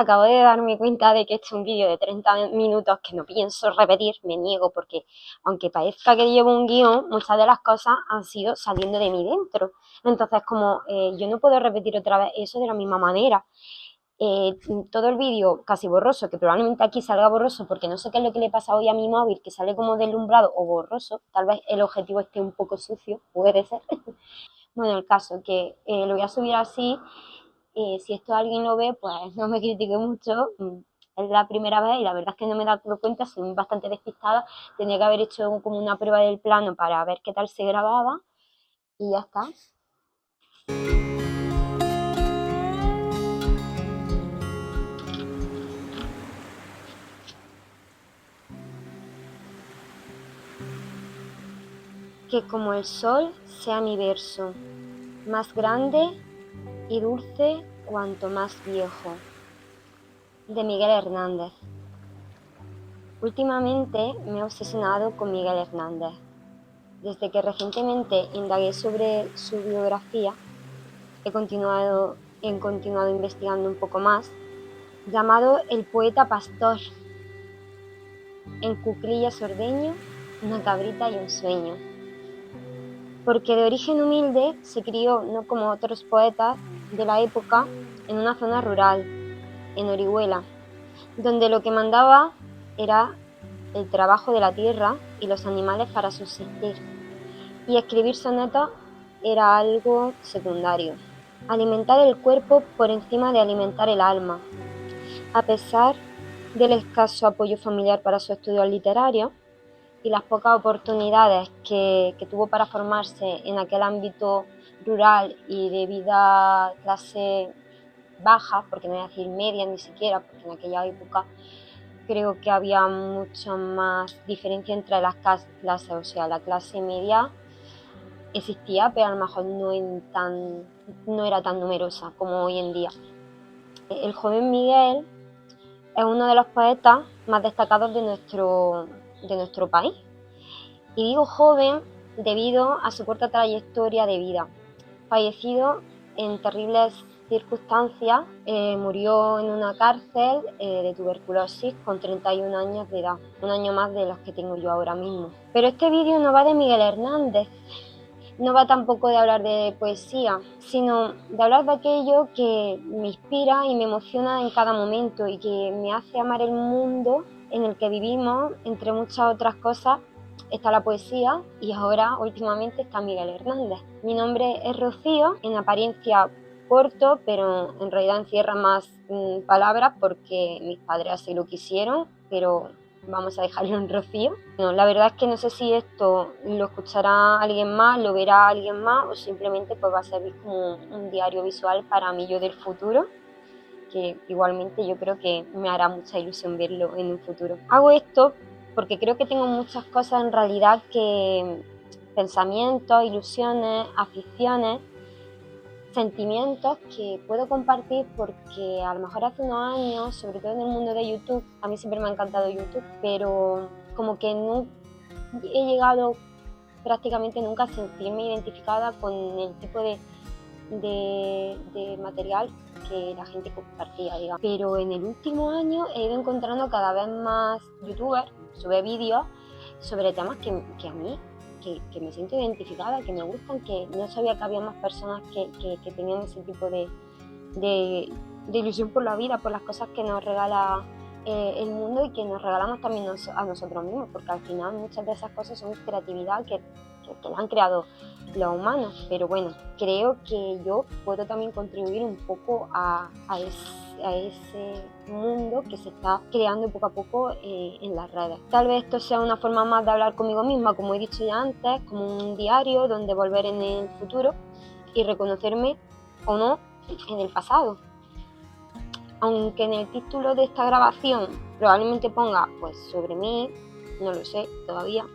Acabo de darme cuenta de que este es un vídeo de 30 minutos que no pienso repetir, me niego porque aunque parezca que llevo un guión, muchas de las cosas han sido saliendo de mí dentro. Entonces como yo no puedo repetir otra vez eso de la misma manera. Todo el vídeo casi borroso, que probablemente aquí salga borroso porque no sé qué es lo que le pasa hoy a mi móvil, que sale como deslumbrado o borroso, tal vez el objetivo esté un poco sucio, puede ser. Bueno, el caso que lo voy a subir así. Si esto alguien lo ve, pues no me critique mucho. Es la primera vez y la verdad es que no me he dado cuenta, soy bastante despistada. Tenía que haber hecho como una prueba del plano para ver qué tal se grababa y ya está. Que como el sol sea mi verso, más grande y dulce cuanto más viejo. De Miguel Hernández. Últimamente me he obsesionado con Miguel Hernández. Desde que recientemente indagué sobre su biografía, he continuado investigando un poco más, llamado El poeta pastor, en cuclillas ordeño, una cabrita y un sueño. Porque de origen humilde se crió, no como otros poetas de la época, en una zona rural, en Orihuela, donde lo que mandaba era el trabajo de la tierra y los animales para subsistir. Y escribir sonetos era algo secundario. Alimentar el cuerpo por encima de alimentar el alma. A pesar del escaso apoyo familiar para sus estudios literarios y las pocas oportunidades que tuvo para formarse en aquel ámbito rural y de vida clase baja, porque no voy a decir media ni siquiera, porque en aquella época creo que había mucha más diferencia entre las clases, o sea, la clase media existía, pero a lo mejor no era tan numerosa como hoy en día. El joven Miguel es uno de los poetas más destacados de nuestro país. Y digo joven debido a su corta trayectoria de vida. Fallecido en terribles circunstancias, murió en una cárcel de tuberculosis con 31 años de edad, un año más de los que tengo yo ahora mismo. Pero este vídeo no va de Miguel Hernández, no va tampoco de hablar de poesía, sino de hablar de aquello que me inspira y me emociona en cada momento y que me hace amar el mundo en el que vivimos. Entre muchas otras cosas está la poesía y ahora últimamente está Miguel Hernández. Mi nombre es Rocío, en apariencia corto, pero en realidad encierra más palabras porque mis padres así lo quisieron, pero vamos a dejarlo en Rocío. No, la verdad es que no sé si esto lo escuchará alguien más, lo verá alguien más o simplemente pues va a servir como un diario visual para mí yo del futuro, que igualmente yo creo que me hará mucha ilusión verlo en un futuro. Hago esto porque creo que tengo muchas cosas en realidad pensamientos, ilusiones, aficiones, sentimientos que puedo compartir porque a lo mejor hace unos años, sobre todo en el mundo de YouTube, a mí siempre me ha encantado YouTube, pero como que no he llegado prácticamente nunca a sentirme identificada con el tipo de material que la gente compartía, digamos. Pero en el último año he ido encontrando cada vez más youtubers, sube vídeos sobre temas que a mí que me siento identificada, que me gustan, que no sabía que había más personas que tenían ese tipo de ilusión por la vida, por las cosas que nos regala el mundo y que nos regalamos también a nosotros mismos, porque al final muchas de esas cosas son creatividad que la han creado los humanos. Pero bueno, creo que yo puedo también contribuir un poco a ese mundo que se está creando poco a poco en las redes. Tal vez esto sea una forma más de hablar conmigo misma, como he dicho ya antes, como un diario donde volver en el futuro y reconocerme o no en el pasado. Aunque en el título de esta grabación probablemente ponga pues sobre mí, no lo sé todavía,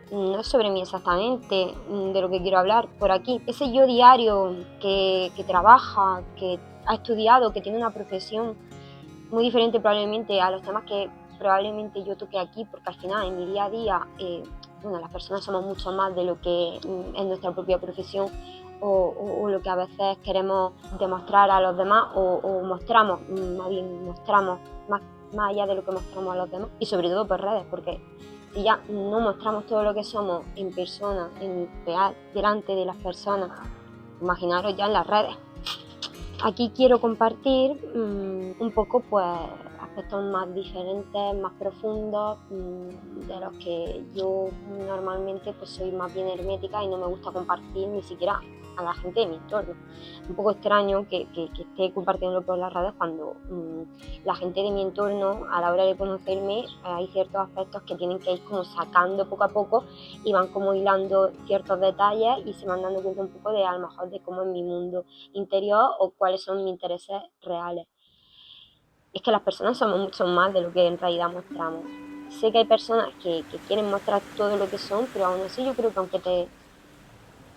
no es sobre mí exactamente de lo que quiero hablar por aquí. Ese yo diario que trabaja, que ha estudiado, que tiene una profesión muy diferente probablemente a los temas que probablemente yo toque aquí, porque al final en mi día a día, las personas somos mucho más de lo que es nuestra propia profesión o lo que a veces queremos demostrar a los demás o mostramos, más bien mostramos más allá de lo que mostramos a los demás, y sobre todo por redes, porque si ya no mostramos todo lo que somos en persona, en real, delante de las personas, imaginaros ya en las redes. Aquí quiero compartir un poco pues aspectos más diferentes, más profundos, de los que yo normalmente pues soy más bien hermética y no me gusta compartir ni siquiera a la gente de mi entorno. Un poco extraño que esté compartiéndolo por las redes cuando la gente de mi entorno, a la hora de conocerme, hay ciertos aspectos que tienen que ir como sacando poco a poco y van como hilando ciertos detalles y se van dando cuenta un poco de a lo mejor de cómo es mi mundo interior o cuáles son mis intereses reales. Es que las personas somos mucho más de lo que en realidad mostramos. Sé que hay personas que quieren mostrar todo lo que son, pero aún así yo creo que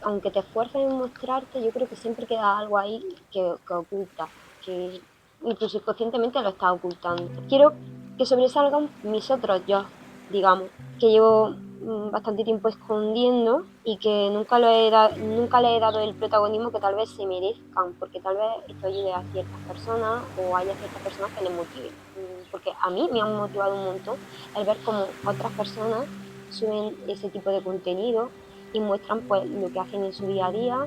aunque te esfuerces en mostrarte, yo creo que siempre queda algo ahí que oculta, que incluso inconscientemente lo estás ocultando. Quiero que sobresalgan mis otros yo, digamos, que llevo bastante tiempo escondiendo y que nunca le he dado el protagonismo que tal vez se merezcan, porque tal vez esto ayude a ciertas personas o haya ciertas personas que les motiven, porque a mí me han motivado un montón el ver cómo otras personas suben ese tipo de contenido y muestran pues lo que hacen en su día a día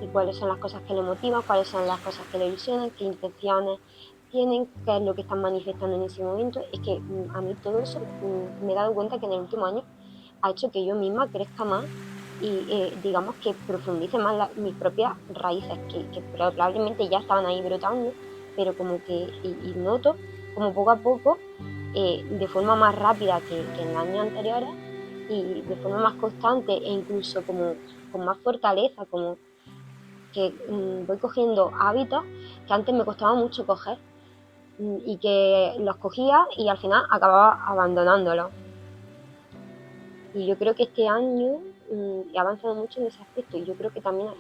y cuáles son las cosas que le motivan, cuáles son las cosas que le ilusionan, qué intenciones tienen, qué es lo que están manifestando en ese momento. Es que a mí todo eso me he dado cuenta que en el último año ha hecho que yo misma crezca más y digamos que profundice más mis propias raíces, que probablemente ya estaban ahí brotando, pero como que y noto como poco a poco, de forma más rápida que en años anteriores y de forma más constante e incluso como con más fortaleza, como que voy cogiendo hábitos que antes me costaba mucho coger y que los cogía y al final acababa abandonándolos. Y yo creo que este año he avanzado mucho en ese aspecto y yo creo que también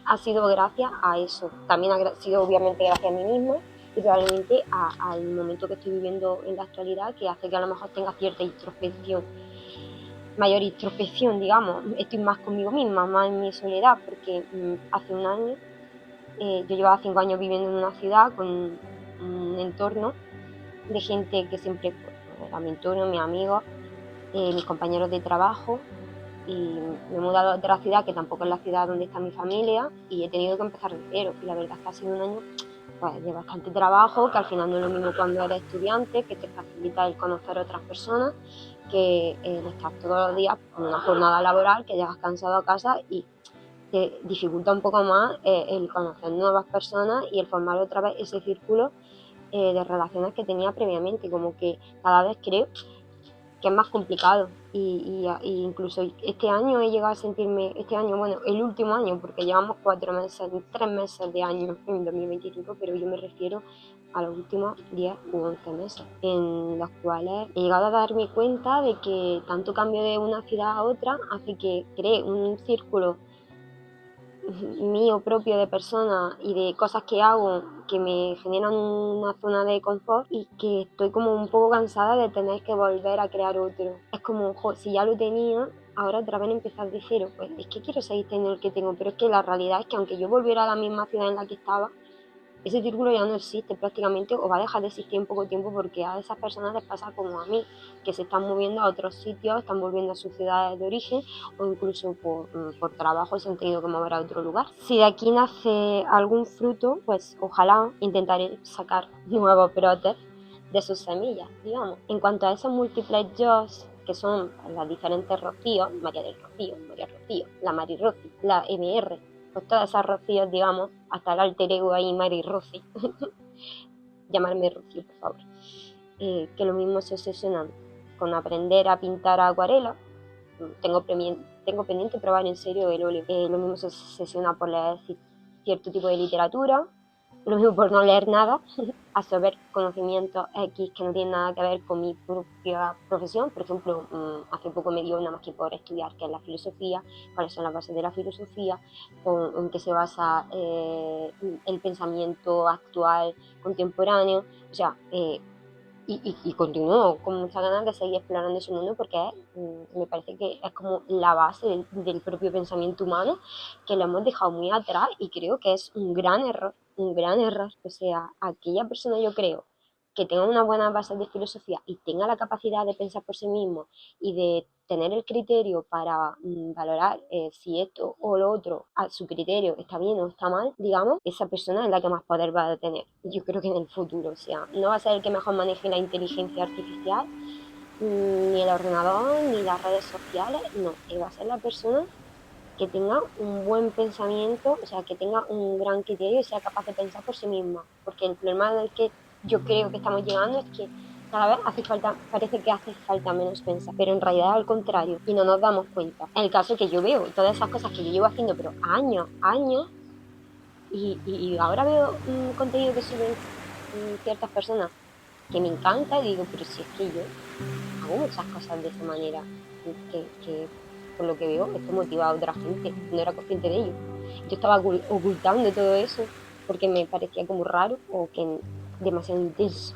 ha sido gracias a eso. También ha sido obviamente gracias a mí misma y probablemente al momento que estoy viviendo en la actualidad, que hace que a lo mejor tenga cierta introspección, mayor introspección, digamos. Estoy más conmigo misma, más en mi soledad, porque hace un año yo llevaba 5 años viviendo en una ciudad con un entorno de gente que siempre pues, era mi entorno, mis amigos, mis compañeros de trabajo, y me he mudado a otra ciudad que tampoco es la ciudad donde está mi familia y he tenido que empezar de cero. Y la verdad es que ha sido un año pues, de bastante trabajo, que al final no es lo mismo cuando eres estudiante, que te facilita el conocer a otras personas, que el estar todos los días en una jornada laboral, que llegas cansado a casa y te dificulta un poco más el conocer nuevas personas y el formar otra vez ese círculo de relaciones que tenía previamente, como que cada vez creo que es más complicado y incluso este año he llegado a sentirme, bueno, el último año, porque llevamos 4 meses, 3 meses de año en 2025, pero yo me refiero a los últimos 10 u 11 meses, en los cuales he llegado a darme cuenta de que tanto cambio de una ciudad a otra hace que cree un círculo mío propio de persona y de cosas que hago que me generan una zona de confort y que estoy como un poco cansada de tener que volver a crear otro. Es como, si ya lo tenía, ahora otra vez empezar de cero, pues es que quiero seguir teniendo el que tengo, pero es que la realidad es que aunque yo volviera a la misma ciudad en la que estaba, ese círculo ya no existe prácticamente o va a dejar de existir en poco tiempo porque a esas personas les pasa como a mí, que se están moviendo a otros sitios, están volviendo a sus ciudades de origen o incluso por trabajo se han tenido que mover a otro lugar. Si de aquí nace algún fruto, pues ojalá intentaré sacar nuevos brotes de sus semillas, digamos. En cuanto a esos múltiples yo, que son las diferentes Rocíos, María del Rocío, María Rocío, la Mari Rosy, la MR, pues todas esas Rocíos, digamos, hasta el alter ego ahí, Mari Rosy, llamarme Rocío, por favor, que lo mismo se obsesionan con aprender a pintar a acuarela. Tengo pendiente probar en serio el óleo. Lo mismo se obsesiona por leer cierto tipo de literatura, lo mismo por no leer nada, absorber conocimientos X que no tienen nada que ver con mi propia profesión. Por ejemplo, hace poco me dio nada más que por estudiar qué es la filosofía, cuáles son las bases de la filosofía, en qué se basa el pensamiento actual, contemporáneo. O sea, y continúo con muchas ganas de seguir explorando ese mundo porque me parece que es como la base del propio pensamiento humano, que lo hemos dejado muy atrás y creo que es un gran error, un gran error. O sea, aquella persona, yo creo, que tenga una buena base de filosofía y tenga la capacidad de pensar por sí mismo y de tener el criterio para valorar si esto o lo otro a su criterio está bien o está mal, digamos, esa persona es la que más poder va a tener. Yo creo que en el futuro, o sea, no va a ser el que mejor maneje la inteligencia artificial, ni el ordenador, ni las redes sociales, no, va a ser la persona que tenga un buen pensamiento, o sea, que tenga un gran criterio y sea capaz de pensar por sí misma. Porque el problema del que yo creo que estamos llegando es que cada vez hace falta, parece que hace falta menos pensar, pero en realidad al contrario, y no nos damos cuenta. En el caso que yo veo, todas esas cosas que yo llevo haciendo, pero años, años, y ahora veo contenido que suben ciertas personas que me encanta y digo, pero si es que yo hago muchas cosas de esa manera, que por lo que veo esto motiva a otra gente, no era consciente de ello. Yo estaba ocultando todo eso porque me parecía como raro o que demasiado intenso,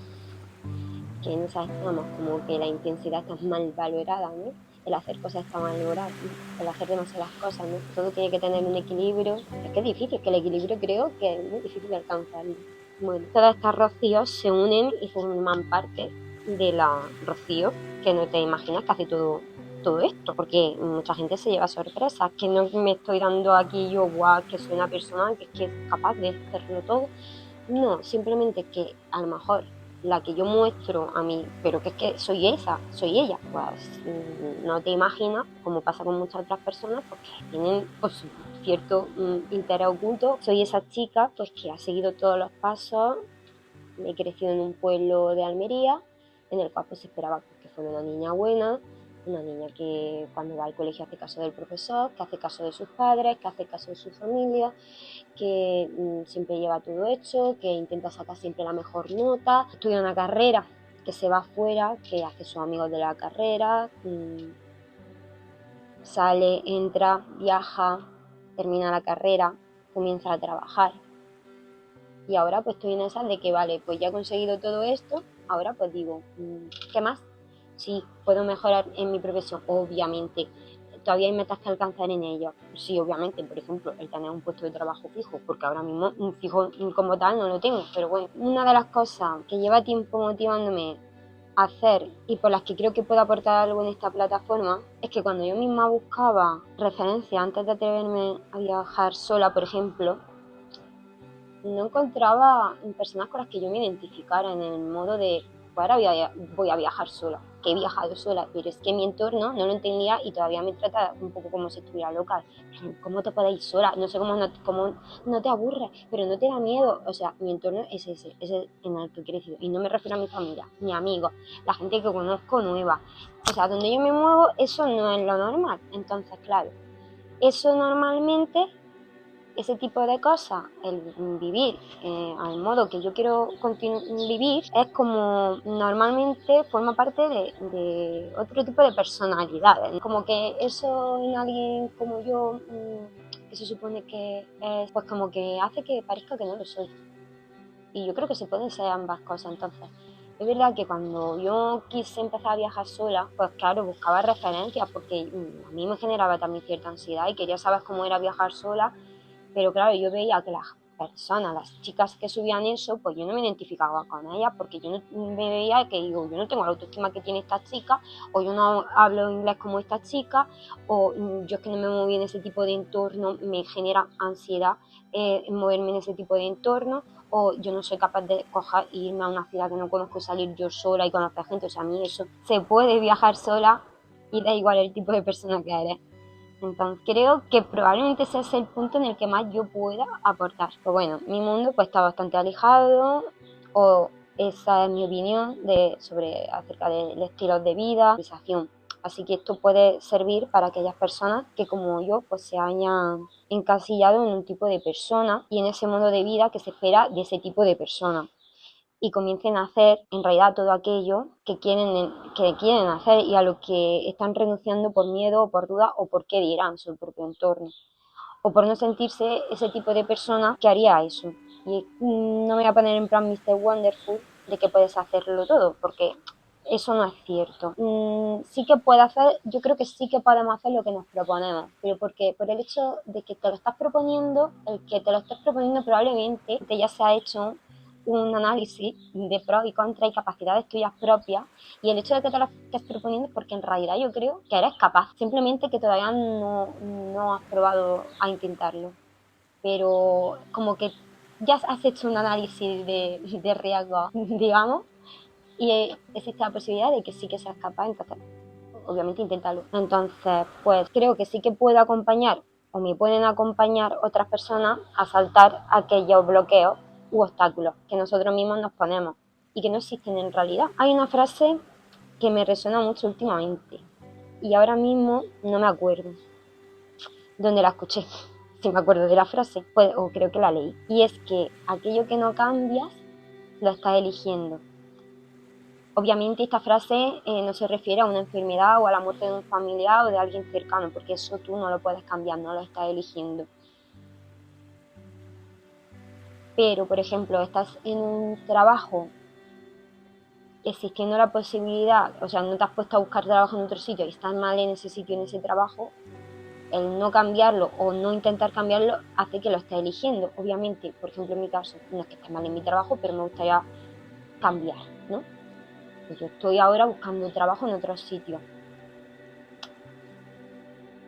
que en esas estamos como que la intensidad está mal valorada, ¿no? El hacer cosas está mal valorado, el hacer demasiadas cosas, ¿no? Todo tiene que tener un equilibrio. Es que es difícil, que el equilibrio creo que es muy difícil de alcanzarlo. Bueno, todas estas rocíos se unen y forman parte de la Rocío, que no te imaginas que hace todo esto, porque mucha gente se lleva sorpresas, que no me estoy dando aquí yo, guau, que soy una persona que es capaz de hacerlo todo. No, simplemente que a lo mejor la que yo muestro a mí, pero que es que soy esa, soy ella, pues no te imaginas, como pasa con muchas otras personas, porque tienen pues cierto interés oculto. Soy esa chica pues que ha seguido todos los pasos, he crecido en un pueblo de Almería, en el cual pues se esperaba pues, que fuera una niña buena, una niña que cuando va al colegio hace caso del profesor, que hace caso de sus padres, que hace caso de su familia, que siempre lleva todo hecho, que intenta sacar siempre la mejor nota, estudia una carrera, que se va afuera, que hace sus amigos de la carrera, sale, entra, viaja, termina la carrera, comienza a trabajar. Y ahora pues estoy en esa de que vale, pues ya he conseguido todo esto, ahora pues digo, ¿qué más? Sí, puedo mejorar en mi profesión, obviamente. Todavía hay metas que alcanzar en ella. Sí, obviamente, por ejemplo, el tener un puesto de trabajo fijo, porque ahora mismo un fijo como tal no lo tengo. Pero bueno, una de las cosas que lleva tiempo motivándome a hacer y por las que creo que puedo aportar algo en esta plataforma es que cuando yo misma buscaba referencias antes de atreverme a viajar sola, por ejemplo, no encontraba personas con las que yo me identificara en el modo de, pues ahora voy a viajar sola, que he viajado sola, pero es que mi entorno no lo entendía y todavía me trata un poco como si estuviera loca. ¿Cómo te puedes ir sola? No sé cómo no te aburres, pero no te da miedo. O sea, mi entorno es ese en el que he crecido. Y no me refiero a mi familia, mi amigos, la gente que conozco nueva. O sea, donde yo me muevo, eso no es lo normal. Entonces, claro, eso normalmente ese tipo de cosas, el vivir al modo que yo quiero vivir, es como normalmente forma parte de otro tipo de personalidades. Como que eso en alguien como yo, que se supone que es, pues como que hace que parezca que no lo soy. Y yo creo que se pueden ser ambas cosas. Entonces, es verdad que cuando yo quise empezar a viajar sola, pues claro, buscaba referencias porque a mí me generaba también cierta ansiedad y quería saber cómo era viajar sola, pero claro, yo veía que las personas, las chicas que subían eso, pues yo no me identificaba con ellas porque yo no me veía que digo, yo no tengo la autoestima que tiene esta chica, o yo no hablo inglés como esta chica, o yo es que no me muevo en ese tipo de entorno, me genera ansiedad moverme en ese tipo de entorno, o yo no soy capaz de coger e irme a una ciudad que no conozco y salir yo sola y conocer gente. O sea, a mí eso se puede viajar sola y da igual el tipo de persona que eres. Entonces creo que probablemente ese es el punto en el que más yo pueda aportar. Pues bueno, mi mundo pues está bastante alejado, o esa es mi opinión acerca del estilo de vida, civilización. Así que esto puede servir para aquellas personas que como yo pues se hayan encasillado en un tipo de persona y en ese modo de vida que se espera de ese tipo de persona, y comiencen a hacer en realidad todo aquello que quieren hacer y a lo que están renunciando por miedo o por duda o por qué dirán su propio entorno o por no sentirse ese tipo de persona que haría eso. Y no me voy a poner en plan Mr. Wonderful de que puedes hacerlo todo, porque eso no es cierto. Sí que puede hacer, yo creo que sí que podemos hacer lo que nos proponemos, pero porque por el hecho de que te lo estás proponiendo, el que te lo estés proponiendo probablemente te ya se ha hecho un análisis de pros y contras y capacidades tuyas propias, y el hecho de que te lo estés proponiendo es porque en realidad yo creo que eres capaz, simplemente que todavía no has probado a intentarlo, pero como que ya has hecho un análisis de riesgo, digamos, y existe la posibilidad de que sí que seas capaz, entonces obviamente inténtalo. Entonces, pues creo que sí que puedo acompañar o me pueden acompañar otras personas a saltar aquellos bloqueos u obstáculos que nosotros mismos nos ponemos y que no existen en realidad. Hay una frase que me resuena mucho últimamente y ahora mismo no me acuerdo dónde la escuché. Si me acuerdo de la frase, pues, o creo que la leí. Y es que aquello que no cambias, lo estás eligiendo. Obviamente esta frase no se refiere a una enfermedad o a la muerte de un familiar o de alguien cercano, porque eso tú no lo puedes cambiar, no lo estás eligiendo. Pero, por ejemplo, estás en un trabajo existiendo la posibilidad, o sea, no te has puesto a buscar trabajo en otro sitio y estás mal en ese sitio, en ese trabajo, el no cambiarlo o no intentar cambiarlo hace que lo estés eligiendo. Obviamente, por ejemplo, en mi caso, no es que esté mal en mi trabajo, pero me gustaría cambiar, ¿no? Pues yo estoy ahora buscando trabajo en otro sitio.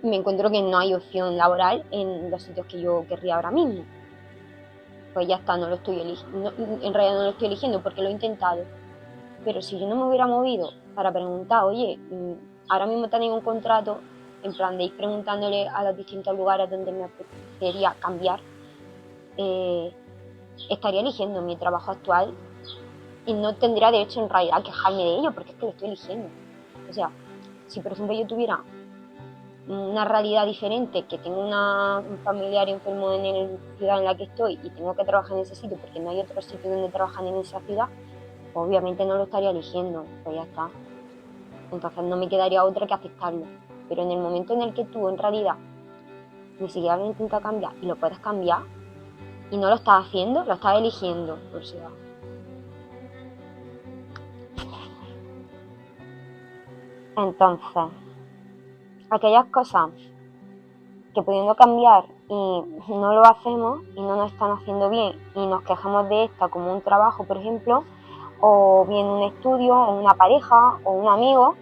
Me encuentro que no hay opción laboral en los sitios que yo querría ahora mismo. Pues ya está, no lo estoy eligiendo. En realidad no lo estoy eligiendo porque lo he intentado. Pero si yo no me hubiera movido para preguntar, oye, ahora mismo tenéis un contrato, en plan de ir preguntándole a los distintos lugares donde me apetecería cambiar, estaría eligiendo mi trabajo actual y no tendría derecho en realidad a quejarme de ello porque es que lo estoy eligiendo. O sea, si por ejemplo yo tuviera una realidad diferente, que tengo un familiar enfermo en la ciudad en la que estoy y tengo que trabajar en ese sitio porque no hay otro sitio donde trabajar en esa ciudad, obviamente no lo estaría eligiendo, pues ya está. Entonces no me quedaría otra que aceptarlo. Pero en el momento en el que tú en realidad ni siquiera lo intentas cambiar y lo puedes cambiar y no lo estás haciendo, lo estás eligiendo. O sea, entonces, aquellas cosas que pudiendo cambiar y no lo hacemos y no nos están haciendo bien y nos quejamos de esta como un trabajo, por ejemplo, o bien un estudio, o una pareja, o un amigo,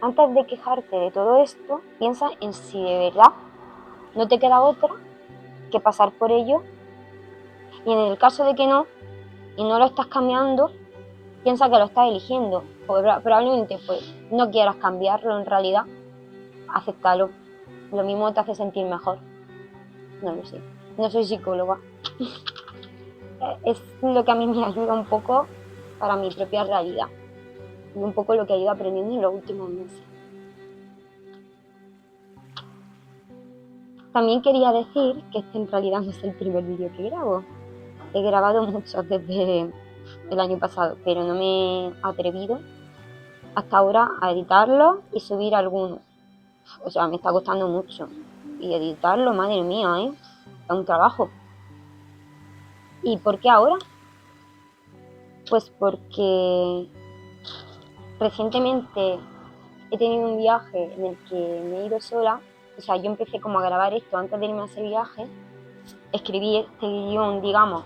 antes de quejarte de todo esto, piensa en si de verdad no te queda otra que pasar por ello, y en el caso de que no, y no lo estás cambiando, piensa que lo estás eligiendo, probablemente pues no quieras cambiarlo en realidad, acéptalo, lo mismo te hace sentir mejor, no lo sé, no soy psicóloga, es lo que a mí me ayuda un poco para mi propia realidad y un poco lo que he ido aprendiendo en los últimos meses. También quería decir que este en realidad no es el primer vídeo que grabo. He grabado muchos desde el año pasado, pero no me he atrevido hasta ahora a editarlos y subir algunos. O sea, me está costando mucho. Y editarlo, madre mía, es un trabajo. ¿Y por qué ahora? Pues porque recientemente he tenido un viaje en el que me he ido sola. O sea, yo empecé como a grabar esto antes de irme a ese viaje. Escribí este guión, digamos,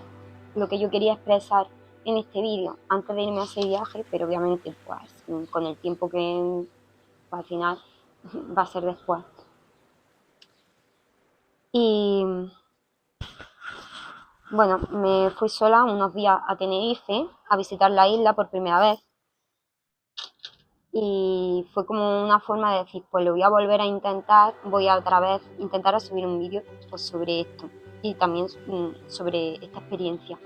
lo que yo quería expresar en este vídeo antes de irme a ese viaje, pero obviamente pues con el tiempo que pues, al final va a ser después. Y bueno, me fui sola unos días a Tenerife a visitar la isla por primera vez y fue como una forma de decir, pues lo voy a volver a intentar, voy a otra vez intentar a subir un vídeo pues, sobre esto y también sobre esta experiencia.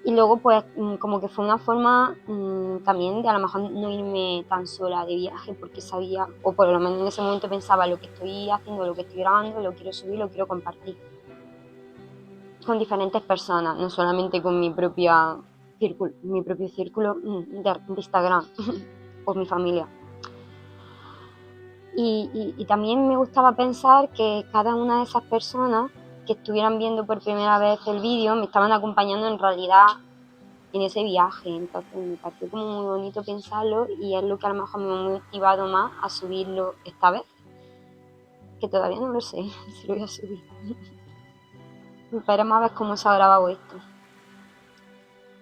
Y luego pues como que fue una forma también de a lo mejor no irme tan sola de viaje porque sabía, o por lo menos en ese momento pensaba lo que estoy haciendo, lo que estoy grabando, lo quiero subir, lo quiero compartir con diferentes personas, no solamente con mi propio círculo de Instagram o mi familia. Y también me gustaba pensar que cada una de esas personas que estuvieran viendo por primera vez el vídeo me estaban acompañando en realidad en ese viaje. Entonces me pareció como muy bonito pensarlo y es lo que a lo mejor me ha motivado más a subirlo esta vez, que todavía no lo sé si lo voy a subir. Veremos a ver cómo se ha grabado esto.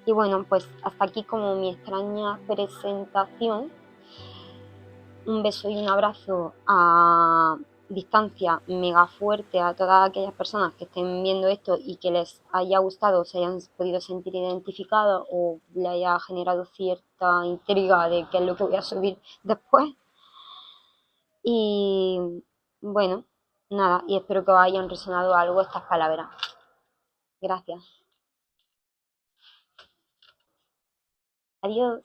Y bueno, pues hasta aquí como mi extraña presentación. Un beso y un abrazo a distancia mega fuerte a todas aquellas personas que estén viendo esto y que les haya gustado, se hayan podido sentir identificados o le haya generado cierta intriga de qué es lo que voy a subir después. Y bueno, nada, y espero que os hayan resonado algo estas palabras. Gracias. Adiós.